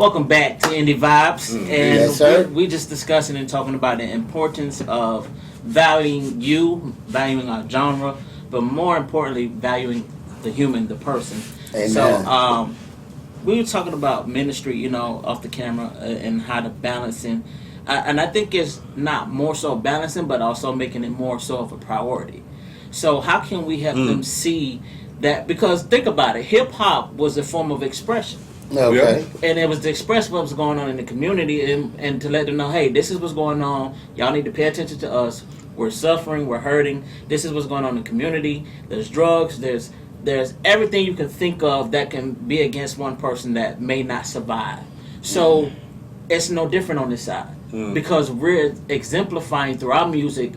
Welcome back to Indie Vibes, and Yes, sir. we just discussing and talking about the importance of valuing our genre, but more importantly, valuing the human, the person. Amen. So, we were talking about ministry, you know, off the camera, and how to balancing, and I think it's not more so balancing, but also making it more so of a priority. So, how can we help them see that? Because think about it, hip hop was a form of expression. Okay. And it was to express what was going on in the community and to let them know, hey, this is what's going on. Y'all need to pay attention to us. We're suffering. We're hurting. This is what's going on in the community. There's drugs. There's everything you can think of that can be against one person that may not survive. So it's no different on this side because we're exemplifying through our music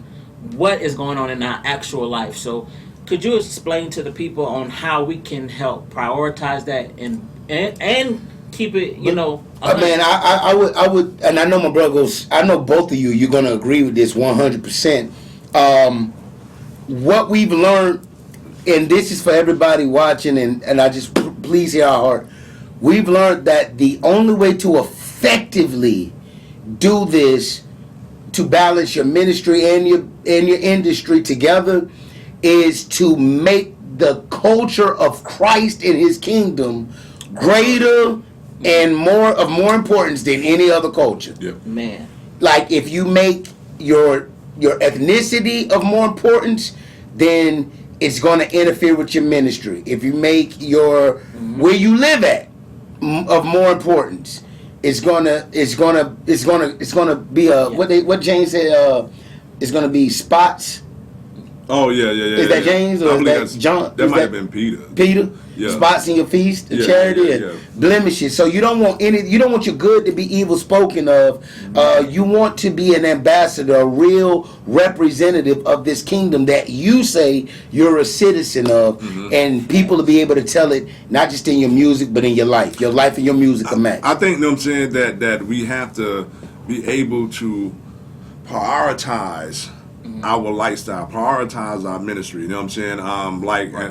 what is going on in our actual life. So could you explain to the people on how we can help prioritize that and keep it, you know? Man, I would, and I know my brother goes. I know both of you. You're gonna agree with this 100%. What we've learned, and this is for everybody watching, and I just please hear our heart. We've learned that the only way to effectively do this, to balance your ministry and your industry together, is to make the culture of Christ and His kingdom greater and more importance than any other culture. Yep. Man. Like if you make your ethnicity of more importance, then it's going to interfere with your ministry. If you make your where you live at of more importance, it's gonna be a what James said. It's gonna be spots. Oh yeah. Is that James or is that John? That might have been Peter. Peter, Yeah. spots in your feast, Yeah, charity, yeah, and yeah. blemishes. So you don't want your good to be evil spoken of. You want to be an ambassador, a real representative of this kingdom that you say you're a citizen of, and people to be able to tell it not just in your music but in your life. Your life and your music are matched. I think, you know what I'm saying, that we have to be able to prioritize our lifestyle, prioritize our ministry. You know what I'm saying?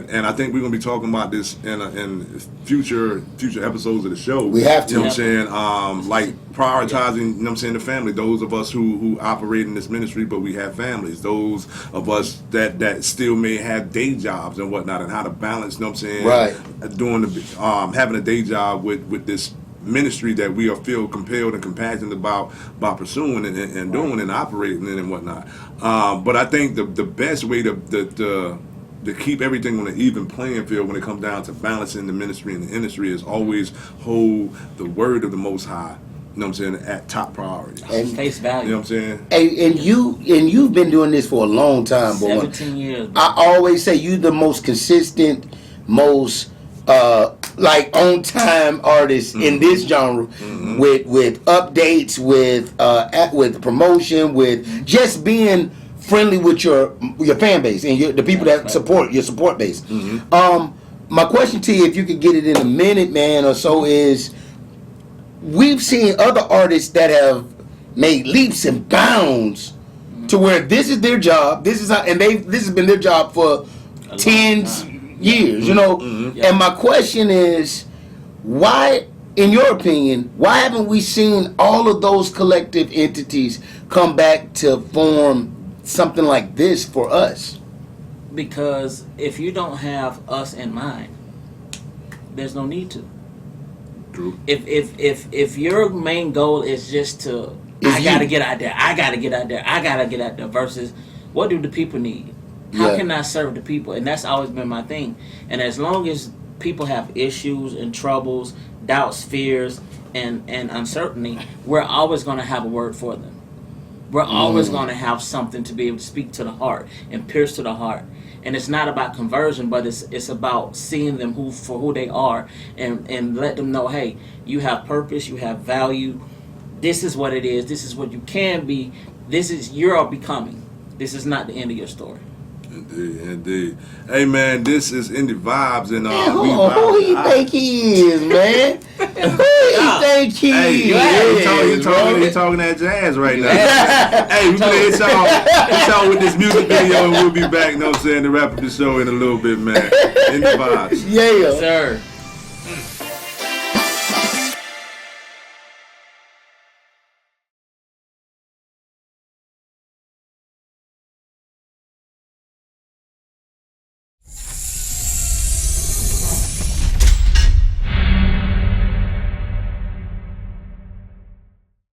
And I think we're gonna be talking about this in future episodes of the show. We have to. You know what I'm saying? Like prioritizing. You know what I'm saying? The family. Those of us who operate in this ministry, but we have families. Those of us that still may have day jobs and whatnot, and how to balance. You know what I'm saying? Right. Doing the having a day job with this ministry that we feel compelled and compassionate about pursuing and doing and operating in and whatnot. But I think the best way to keep everything on an even playing field when it comes down to balancing the ministry and the industry is always hold the word of the Most High, you know what I'm saying, at top priority. And, Face value. You know what I'm saying? and you've been doing this for a long time, boy. 17 years. Bro. I always say you the most consistent, most like on time artist in this genre, with updates, with promotion, with just being friendly with your fan base and the people that support your support base. My question to you, if you could get it in a minute, man, or so, is we've seen other artists that have made leaps and bounds to where this is their job. This has been their job for tens years, you know. And my question is, why, in your opinion, why haven't we seen all of those collective entities come back to form something like this for us? Because if you don't have us in mind, there's no need to. True. If your main goal is just to I gotta get out there versus what do the people need? How can I serve the people? And that's always been my thing. And as long as people have issues and troubles, doubts, fears, and uncertainty, we're always going to have a word for them. We're always going to have something to be able to speak to the heart and pierce to the heart. And it's not about conversion, but it's about seeing them for who they are and let them know, hey, you have purpose, you have value. This is what it is. This is what you can be. You're becoming. This is not the end of your story. Indeed. Hey man, this is Indie Vibes, and who you think he is, man? Who you think he is? He talking that jazz right now. Hey, we're gonna hit y'all with this music video, and we'll be back. You know what I'm saying, to wrap up the show in a little bit, man. Indie Vibes. Yeah, sir.